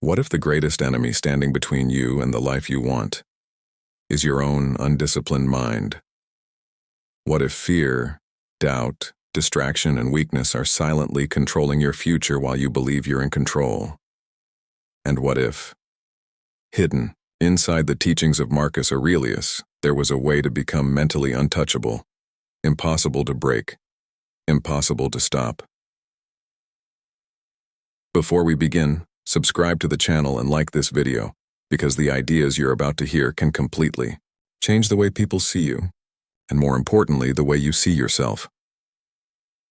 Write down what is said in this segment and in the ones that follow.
What if the greatest enemy standing between you and the life you want is your own undisciplined mind? What if fear, doubt, distraction, and weakness are silently controlling your future while you believe you're in control? And what if, hidden inside the teachings of Marcus Aurelius, there was a way to become mentally untouchable, impossible to break, impossible to stop? Before we begin, subscribe to the channel and like this video, because the ideas you're about to hear can completely change the way people see you, and more importantly, the way you see yourself.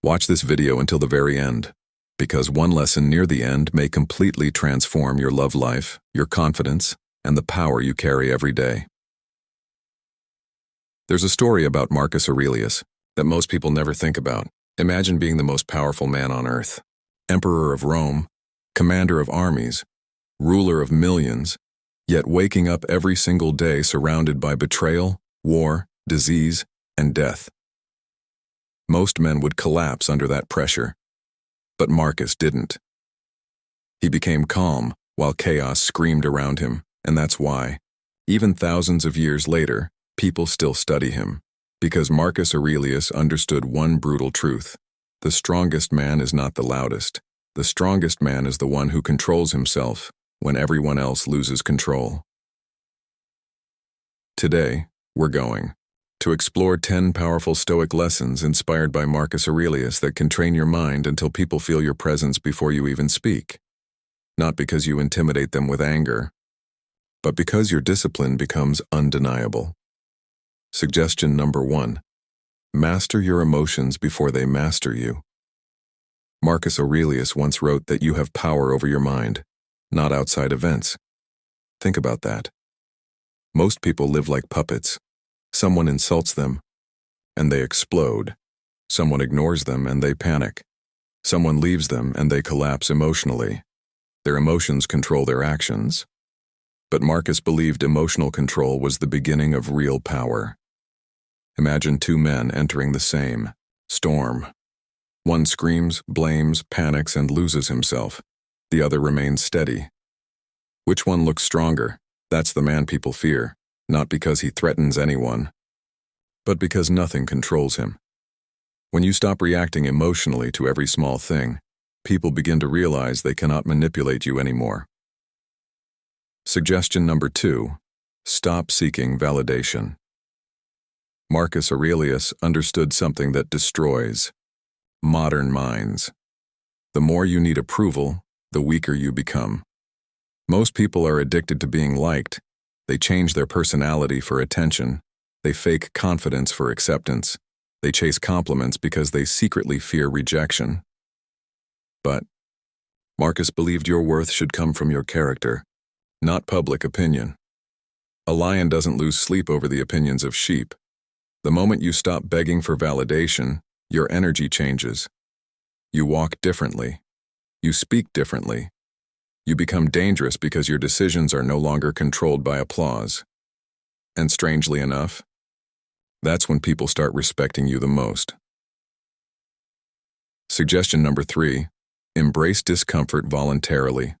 Watch this video until the very end, because one lesson near the end may completely transform your love life, your confidence, and the power you carry every day. There's a story about Marcus Aurelius that most people never think about. Imagine being the most powerful man on earth, emperor of Rome, commander of armies, ruler of millions, yet waking up every single day surrounded by betrayal, war, disease, and death. Most men would collapse under that pressure, but Marcus didn't. He became calm while chaos screamed around him, and that's why, even thousands of years later, people still study him, because Marcus Aurelius understood one brutal truth: the strongest man is not the loudest. The strongest man is the one who controls himself when everyone else loses control. Today, we're going to explore 10 powerful Stoic lessons inspired by Marcus Aurelius that can train your mind until people feel your presence before you even speak. Not because you intimidate them with anger, but because your discipline becomes undeniable. Suggestion number 1. Master your emotions before they master you. Marcus Aurelius once wrote that you have power over your mind, not outside events. Think about that. Most people live like puppets. Someone insults them, and they explode. Someone ignores them, and they panic. Someone leaves them, and they collapse emotionally. Their emotions control their actions. But Marcus believed emotional control was the beginning of real power. Imagine two men entering the same storm. One screams, blames, panics, and loses himself. The other remains steady. Which one looks stronger? That's the man people fear, not because he threatens anyone, but because nothing controls him. When you stop reacting emotionally to every small thing, people begin to realize they cannot manipulate you anymore. Suggestion number 2. Stop seeking validation. Marcus Aurelius understood something that destroys modern minds. The more you need approval, the weaker you become. Most people are addicted to being liked. They change their personality for attention. They fake confidence for acceptance. They chase compliments because they secretly fear rejection. But Marcus believed your worth should come from your character, not public opinion. A lion doesn't lose sleep over the opinions of sheep. The moment you stop begging for validation, your energy changes. You walk differently. You speak differently. You become dangerous because your decisions are no longer controlled by applause. And strangely enough, that's when people start respecting you the most. Suggestion number 3. Embrace discomfort voluntarily.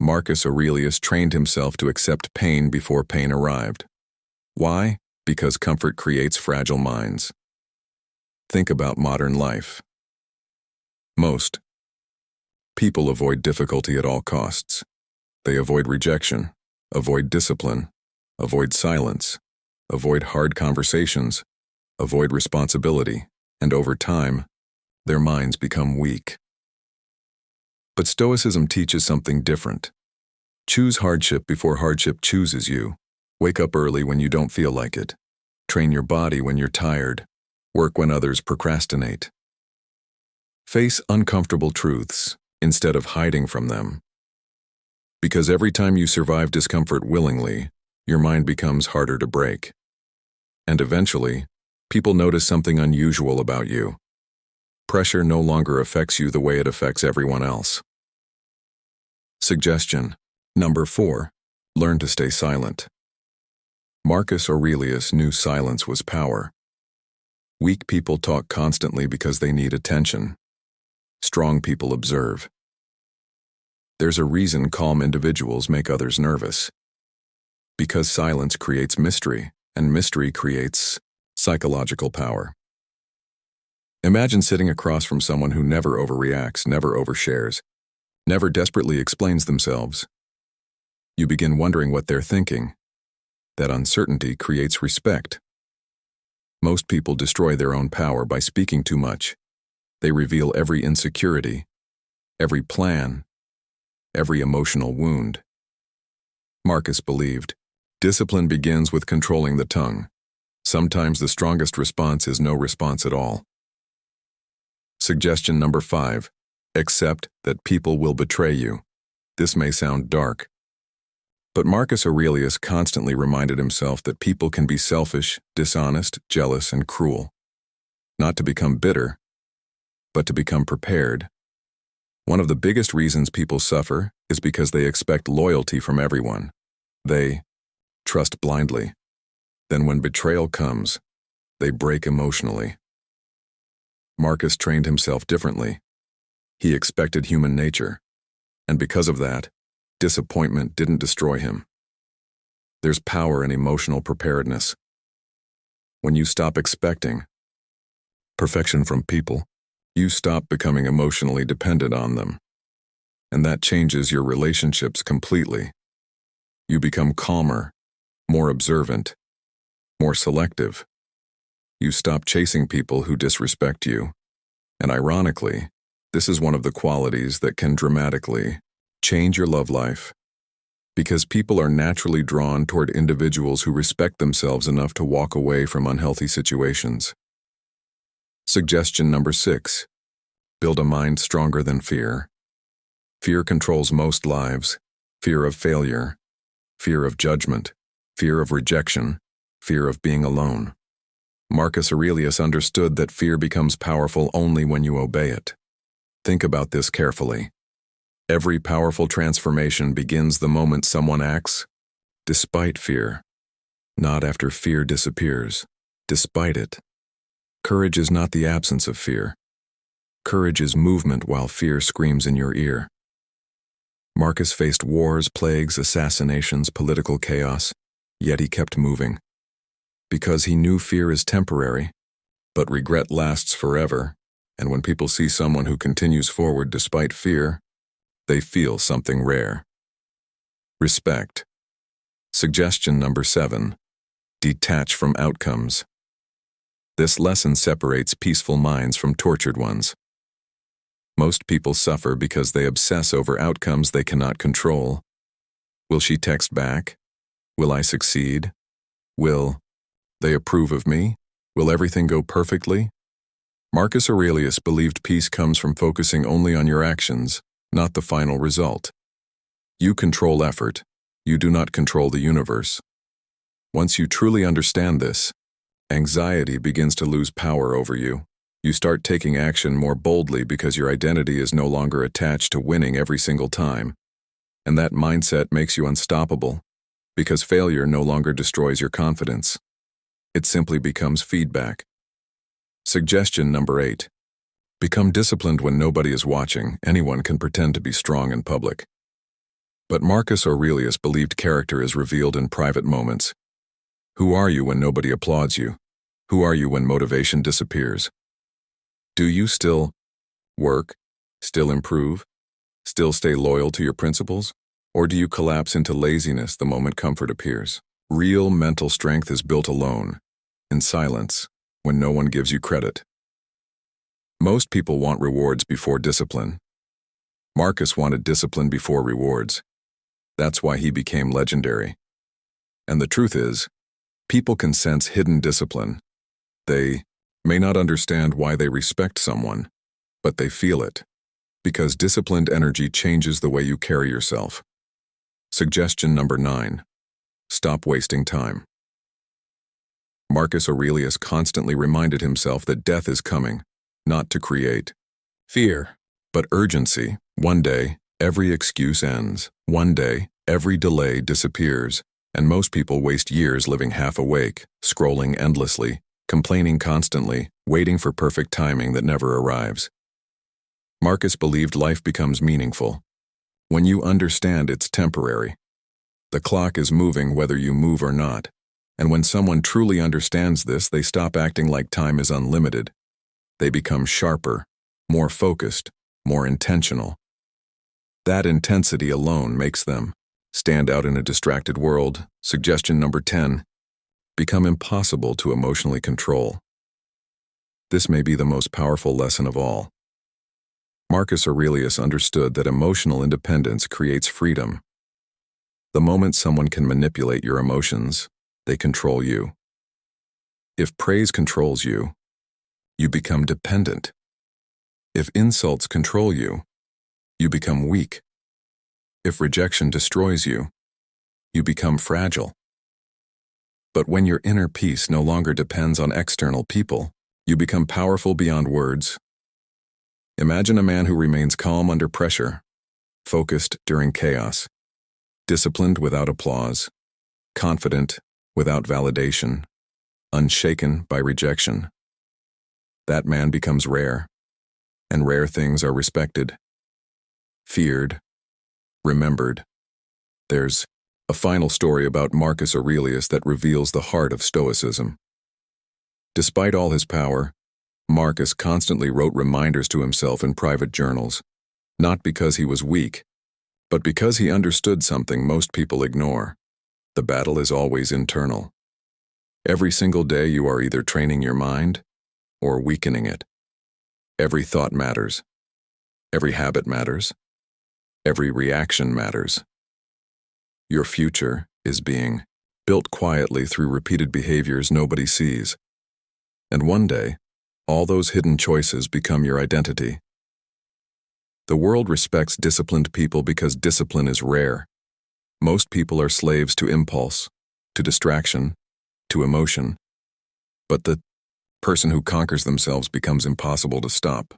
Marcus Aurelius trained himself to accept pain before pain arrived. Why? Because comfort creates fragile minds. Think about modern life. Most people avoid difficulty at all costs. They avoid rejection, avoid discipline, avoid silence, avoid hard conversations, avoid responsibility, and over time, their minds become weak. But Stoicism teaches something different. Choose hardship before hardship chooses you. Wake up early when you don't feel like it. Train your body when you're tired. Work when others procrastinate. Face uncomfortable truths instead of hiding from them. Because every time you survive discomfort willingly, your mind becomes harder to break. And eventually, people notice something unusual about you. Pressure no longer affects you the way it affects everyone else. Suggestion number 4. Learn to stay silent. Marcus Aurelius knew silence was power. Weak people talk constantly because they need attention. Strong people observe. There's a reason calm individuals make others nervous. Because silence creates mystery, and mystery creates psychological power. Imagine sitting across from someone who never overreacts, never overshares, never desperately explains themselves. You begin wondering what they're thinking. That uncertainty creates respect. Most people destroy their own power by speaking too much. They reveal every insecurity, every plan, every emotional wound. Marcus believed, discipline begins with controlling the tongue. Sometimes the strongest response is no response at all. Suggestion number 5. Accept that people will betray you. This may sound dark, but Marcus Aurelius constantly reminded himself that people can be selfish, dishonest, jealous, and cruel. Not to become bitter, but to become prepared. One of the biggest reasons people suffer is because they expect loyalty from everyone. They trust blindly. Then when betrayal comes, they break emotionally. Marcus trained himself differently. He expected human nature, and because of that, disappointment didn't destroy him. There's power in emotional preparedness. When you stop expecting perfection from people, you stop becoming emotionally dependent on them. And that changes your relationships completely. You become calmer, more observant, more selective. You stop chasing people who disrespect you. And ironically, this is one of the qualities that can dramatically change your love life. Because people are naturally drawn toward individuals who respect themselves enough to walk away from unhealthy situations. Suggestion number 6. Build a mind stronger than fear. Fear controls most lives. Fear of failure, fear of judgment, fear of rejection, fear of being alone. Marcus Aurelius understood that fear becomes powerful only when you obey it. Think about this carefully. Every powerful transformation begins the moment someone acts despite fear, not after fear disappears, despite it. Courage is not the absence of fear. Courage is movement while fear screams in your ear. Marcus faced wars, plagues, assassinations, political chaos, yet he kept moving. Because he knew fear is temporary, but regret lasts forever, and when people see someone who continues forward despite fear, they feel something rare. Respect. Suggestion number 7. Detach from outcomes. This lesson separates peaceful minds from tortured ones. Most people suffer because they obsess over outcomes they cannot control. Will she text back? Will I succeed? Will they approve of me? Will everything go perfectly? Marcus Aurelius believed peace comes from focusing only on your actions, not the final result. You control effort. You do not control the universe. Once you truly understand this, anxiety begins to lose power over you. You start taking action more boldly because your identity is no longer attached to winning every single time. And that mindset makes you unstoppable, because failure no longer destroys your confidence. It simply becomes feedback. Suggestion number 8. Become disciplined when nobody is watching. Anyone can pretend to be strong in public. But Marcus Aurelius believed character is revealed in private moments. Who are you when nobody applauds you? Who are you when motivation disappears? Do you still work, still improve, still stay loyal to your principles? Or do you collapse into laziness the moment comfort appears? Real mental strength is built alone, in silence, when no one gives you credit. Most people want rewards before discipline. Marcus wanted discipline before rewards. That's why he became legendary. And the truth is, people can sense hidden discipline. They may not understand why they respect someone, but they feel it, because disciplined energy changes the way you carry yourself. Suggestion number 9. Stop wasting time. Marcus Aurelius constantly reminded himself that death is coming, not to create fear, but urgency. One day, every excuse ends. One day, every delay disappears, and most people waste years living half awake, scrolling endlessly, complaining constantly, waiting for perfect timing that never arrives. Marcus believed life becomes meaningful When you understand it's temporary, the clock is moving whether you move or not. And when someone truly understands this, they stop acting like time is unlimited. They become sharper, more focused, more intentional. That intensity alone makes them stand out in a distracted world. Suggestion number 10, become impossible to emotionally control. This may be the most powerful lesson of all. Marcus Aurelius understood that emotional independence creates freedom. The moment someone can manipulate your emotions, they control you. If praise controls you, you become dependent. If insults control you, you become weak. If rejection destroys you, you become fragile. But when your inner peace no longer depends on external people, you become powerful beyond words. Imagine a man who remains calm under pressure, focused during chaos, disciplined without applause, confident without validation, unshaken by rejection. That man becomes rare, and rare things are respected, feared, remembered. There's a final story about Marcus Aurelius that reveals the heart of Stoicism. Despite all his power, Marcus constantly wrote reminders to himself in private journals, not because he was weak, but because he understood something most people ignore. The battle is always internal. Every single day you are either training your mind or weakening it. Every thought matters. Every habit matters. Every reaction matters. Your future is being built quietly through repeated behaviors nobody sees. And one day, all those hidden choices become your identity. The world respects disciplined people because discipline is rare. Most people are slaves to impulse, to distraction, to emotion. But the person who conquers themselves becomes impossible to stop.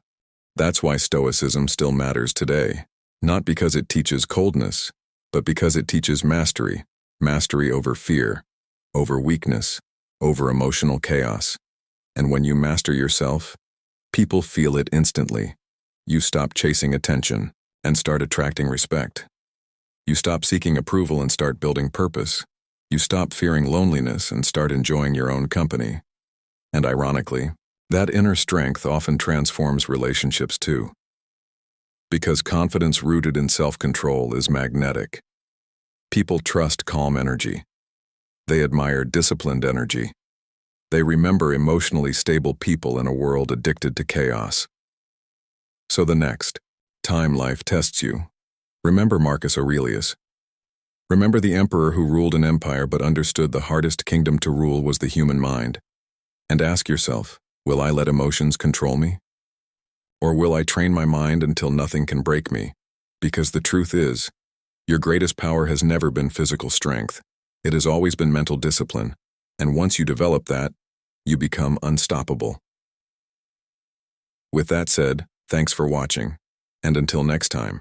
That's why Stoicism still matters today. Not because it teaches coldness, but because it teaches mastery. Mastery over fear, over weakness, over emotional chaos. And when you master yourself, people feel it instantly. You stop chasing attention and start attracting respect. You stop seeking approval and start building purpose. You stop fearing loneliness and start enjoying your own company. And ironically, that inner strength often transforms relationships too. Because confidence rooted in self-control is magnetic. People trust calm energy. They admire disciplined energy. They remember emotionally stable people in a world addicted to chaos. So the next time life tests you, remember Marcus Aurelius. Remember the emperor who ruled an empire but understood the hardest kingdom to rule was the human mind. And ask yourself, will I let emotions control me? Or will I train my mind until nothing can break me? Because the truth is, your greatest power has never been physical strength. It has always been mental discipline. And once you develop that, you become unstoppable. With that said, thanks for watching, and until next time.